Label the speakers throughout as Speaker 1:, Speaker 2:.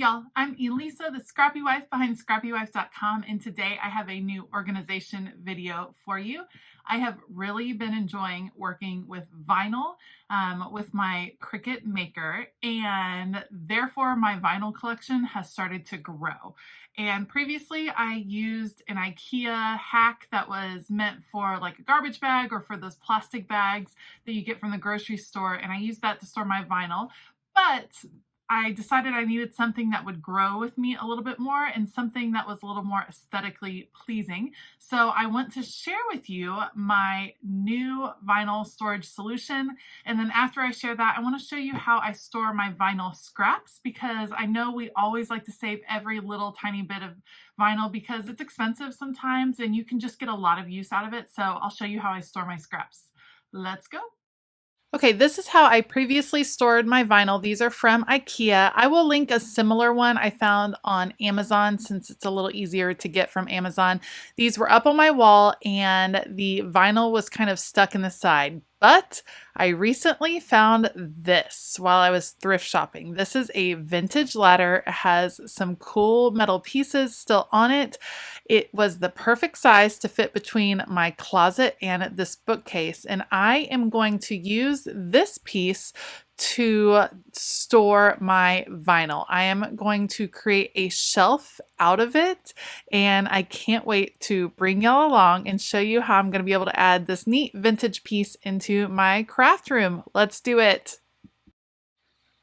Speaker 1: y'all, I'm Elisa, the Scrappy Wife behind ScrappyWife.com, and today I have a new organization video for you. I have really been enjoying working with vinyl with my Cricut maker, and therefore my vinyl collection has started to grow. And previously I used an IKEA hack that was meant for like a garbage bag or for those plastic bags that you get from the grocery store, and I used that to store my vinyl. But I decided I needed something that would grow with me a little bit more and something that was a little more aesthetically pleasing. So I want to share with you my new vinyl storage solution. And then after I share that, I want to show you how I store my vinyl scraps, because I know we always like to save every little tiny bit of vinyl because it's expensive sometimes and you can just get a lot of use out of it. So I'll show you how I store my scraps. Let's go. Okay, this is how I previously stored my vinyl. These are from IKEA. I will link a similar one I found on Amazon since it's a little easier to get from Amazon. These were up on my wall and the vinyl was kind of stuck in the side. But I recently found this while I was thrift shopping. This is a vintage ladder. It has some cool metal pieces still on it. It was the perfect size to fit between my closet and this bookcase. And I am going to use this piece to store my vinyl. I am going to create a shelf out of it, and I can't wait to bring y'all along and show you how I'm going to be able to add this neat vintage piece into my craft room. Let's do it.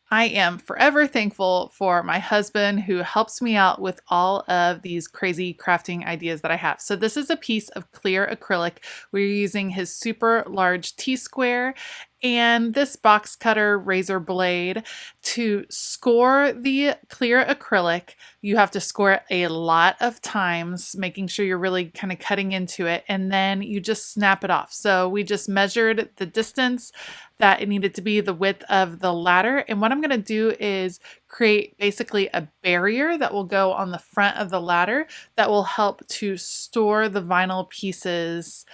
Speaker 1: I am forever thankful for my husband who helps me out with all of these crazy crafting ideas that I have. So this is a piece of clear acrylic. We're using his super large T-square and this box cutter razor blade to score the clear acrylic. You have to score it a lot of times, making sure you're really kind of cutting into it, and then you just snap it off. So we just measured the distance that it needed to be, the width of the ladder. And what I'm going to do is create basically a barrier that will go on the front of the ladder that will help to store the vinyl pieces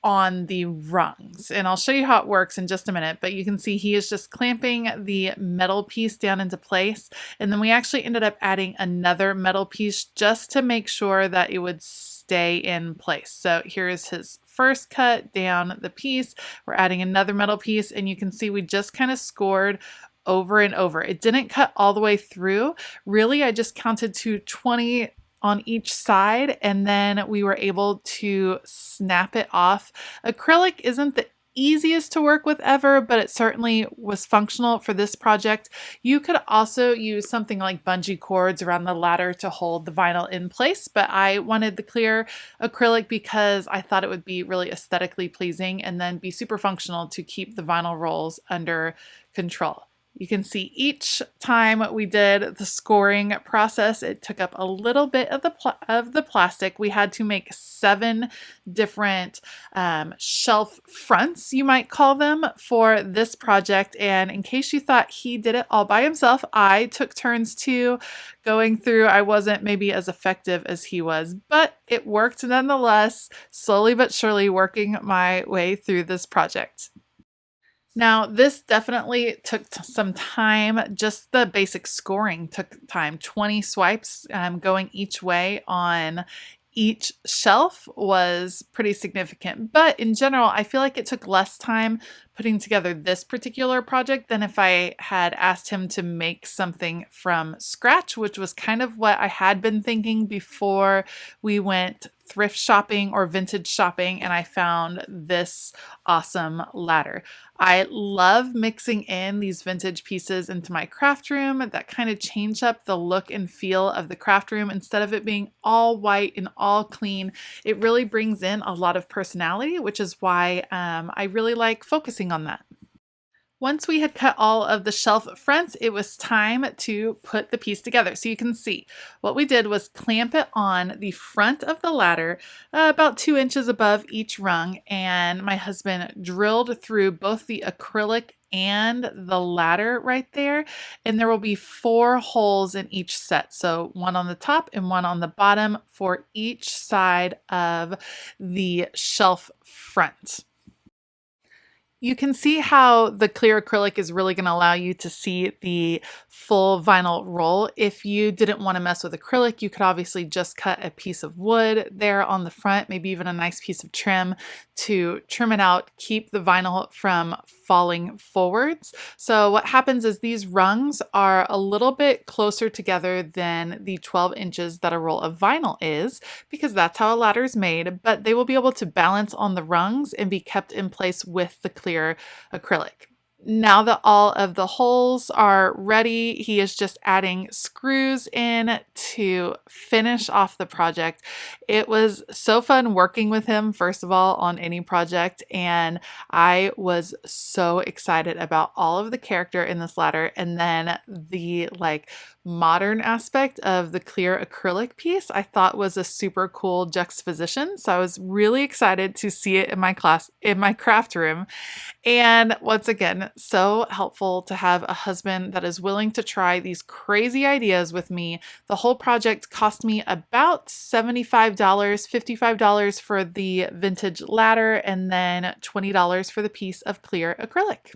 Speaker 1: on the rungs. And I'll show you how it works in just a minute, but you can see he is just clamping the metal piece down into place. And then we actually ended up adding another metal piece just to make sure that it would stay in place. So here's his first cut down the piece. We're adding another metal piece, and you can see we just kind of scored over and over. It didn't cut all the way through. Really, I just counted to 20 on each side, and then we were able to snap it off. Acrylic isn't the easiest to work with ever, but it certainly was functional for this project. You could also use something like bungee cords around the ladder to hold the vinyl in place, but I wanted the clear acrylic because I thought it would be really aesthetically pleasing and then be super functional to keep the vinyl rolls under control. You can see each time we did the scoring process, it took up a little bit of the plastic. We had to make 7 different shelf fronts, you might call them, for this project. And in case you thought he did it all by himself, I took turns too going through. I wasn't maybe as effective as he was, but it worked nonetheless, slowly but surely working my way through this project. Now, this definitely took some time. Just the basic scoring took time. 20 swipes going each way on each shelf was pretty significant. But in general, I feel like it took less time putting together this particular project than if I had asked him to make something from scratch, which was kind of what I had been thinking before we went thrift shopping or vintage shopping, and I found this awesome ladder. I love mixing in these vintage pieces into my craft room that kind of change up the look and feel of the craft room. Instead of it being all white and all clean, it really brings in a lot of personality, which is why I really like focusing on that. Once we had cut all of the shelf fronts, it was time to put the piece together. So you can see what we did was clamp it on the front of the ladder, about 2 inches above each rung, and my husband drilled through both the acrylic and the ladder right there, and there will be 4 holes in each set. So one on the top and one on the bottom for each side of the shelf front. You can see how the clear acrylic is really going to allow you to see the full vinyl roll. If you didn't want to mess with acrylic, you could obviously just cut a piece of wood there on the front, maybe even a nice piece of trim to trim it out, keep the vinyl from falling forwards. So what happens is these rungs are a little bit closer together than the 12 inches that a roll of vinyl is, because that's how a ladder is made, but they will be able to balance on the rungs and be kept in place with the clear acrylic. Now that all of the holes are ready, he is just adding screws in to finish off the project. It was so fun working with him, first of all, on any project, and I was so excited about all of the character in this ladder, and then the modern aspect of the clear acrylic piece I thought was a super cool juxtaposition. So I was really excited to see it in my craft room. And once again, so helpful to have a husband that is willing to try these crazy ideas with me. The whole project cost me about $75, $55 for the vintage ladder, and then $20 for the piece of clear acrylic.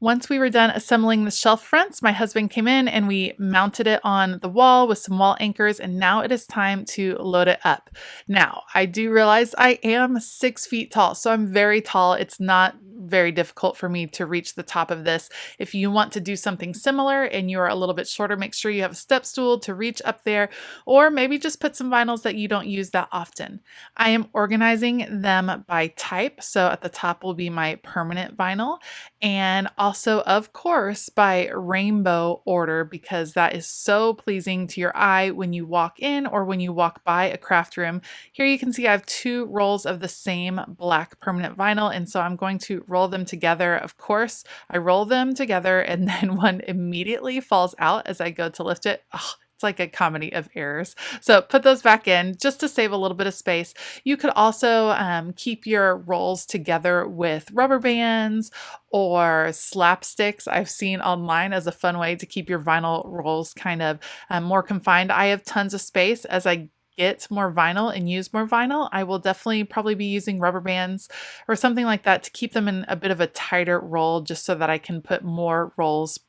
Speaker 1: Once we were done assembling the shelf fronts, my husband came in and we mounted it on the wall with some wall anchors, and now it is time to load it up. Now, I do realize I am 6 feet tall, so I'm very tall. It's not very difficult for me to reach the top of this. If you want to do something similar and you're a little bit shorter, make sure you have a step stool to reach up there, or maybe just put some vinyls that you don't use that often. I am organizing them by type, so at the top will be my permanent vinyl, and also, of course, by rainbow order, because that is so pleasing to your eye when you walk in or when you walk by a craft room. Here you can see I have 2 rolls of the same black permanent vinyl, and so I'm going to roll them together. Of course, I roll them together and then one immediately falls out as I go to lift it. Oh, it's like a comedy of errors. So put those back in just to save a little bit of space. You could also keep your rolls together with rubber bands or slapsticks. I've seen online as a fun way to keep your vinyl rolls kind of more confined. I have tons of space. As I get more vinyl and use more vinyl, I will definitely probably be using rubber bands or something like that to keep them in a bit of a tighter roll, just so that I can put more rolls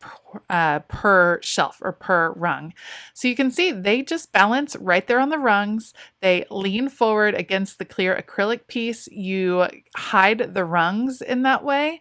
Speaker 1: per shelf or per rung. So you can see they just balance right there on the rungs. They lean forward against the clear acrylic piece. You hide the rungs in that way,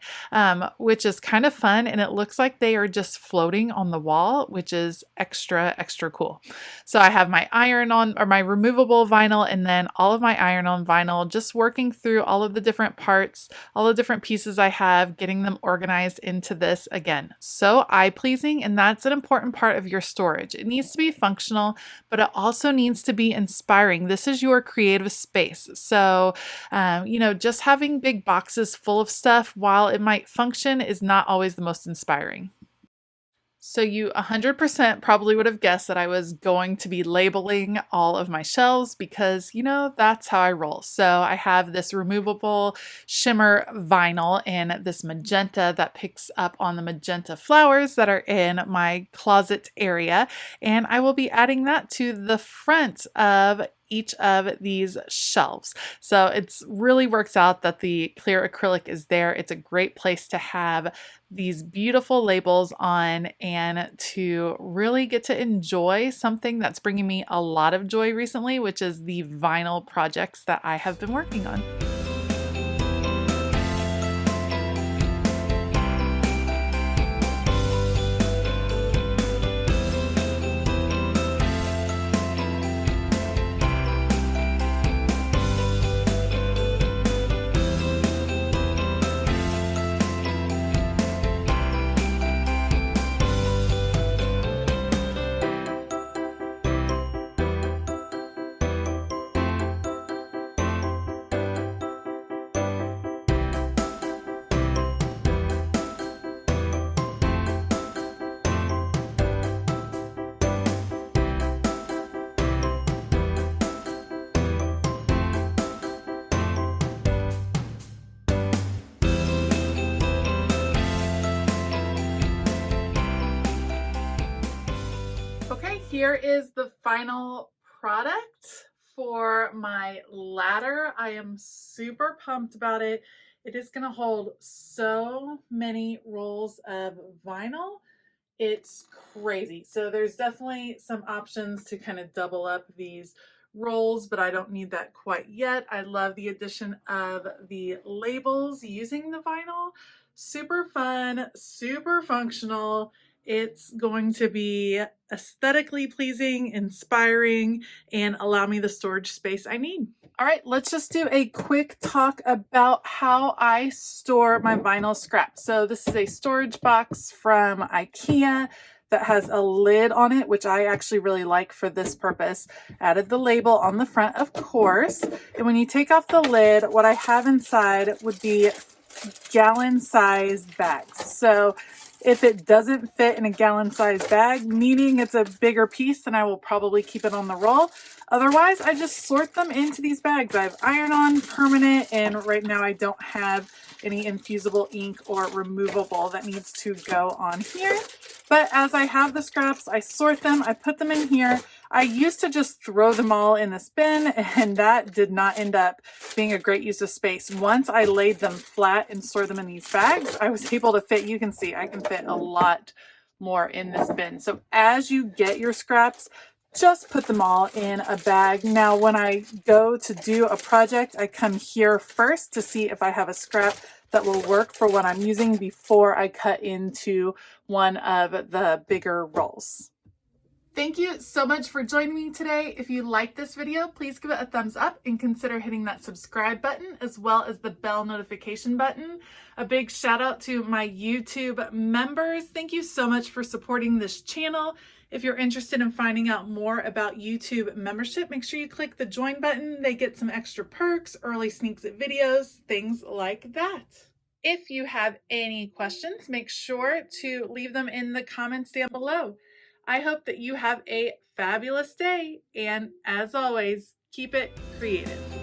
Speaker 1: which is kind of fun. And it looks like they are just floating on the wall, which is extra, extra cool. So I have my iron on, or my removable vinyl, and then all of my iron on vinyl, just working through all of the different parts, all the different pieces I have, getting them organized into this. Again, so eye-pleasing, and that's an important part of your storage. It needs to be functional, but it also needs to be inspiring. This is your creative space. So, just having big boxes full of stuff, while it might function, is not always the most inspiring. So you 100% probably would have guessed that I was going to be labeling all of my shelves, because, that's how I roll. So I have this removable shimmer vinyl and this magenta that picks up on the magenta flowers that are in my closet area. And I will be adding that to the front of each of these shelves. So it's really works out that the clear acrylic is there. It's a great place to have these beautiful labels on and to really get to enjoy something that's bringing me a lot of joy recently, which is the vinyl projects that I have been working on. Okay, here is the final product for my ladder. I am super pumped about it. It is going to hold so many rolls of vinyl. It's crazy. So there's definitely some options to kind of double up these rolls, but I don't need that quite yet. I love the addition of the labels using the vinyl. Super fun, super functional. It's going to be aesthetically pleasing, inspiring, and allow me the storage space I need. All right, let's just do a quick talk about how I store my vinyl scraps. So this is a storage box from IKEA that has a lid on it, which I actually really like for this purpose. Added the label on the front, of course. And when you take off the lid, what I have inside would be gallon-sized bags. So if it doesn't fit in a gallon-sized bag, meaning it's a bigger piece, then I will probably keep it on the roll. Otherwise, I just sort them into these bags. I have iron-on, permanent, and right now I don't have any infusible ink or removable that needs to go on here. But as I have the scraps, I sort them, I put them in here. I used to just throw them all in this bin, and that did not end up being a great use of space. Once I laid them flat and stored them in these bags, I was able to fit, you can see, I can fit a lot more in this bin. So as you get your scraps, just put them all in a bag. Now, when I go to do a project, I come here first to see if I have a scrap that will work for what I'm using before I cut into one of the bigger rolls. Thank you so much for joining me today. If you like this video, please give it a thumbs up and consider hitting that subscribe button as well as the bell notification button. A big shout out to my YouTube members. Thank you so much for supporting this channel. If you're interested in finding out more about YouTube membership, make sure you click the join button. They get some extra perks, early sneaks at videos, things like that. If you have any questions, make sure to leave them in the comments down below. I hope that you have a fabulous day, and as always, keep it creative.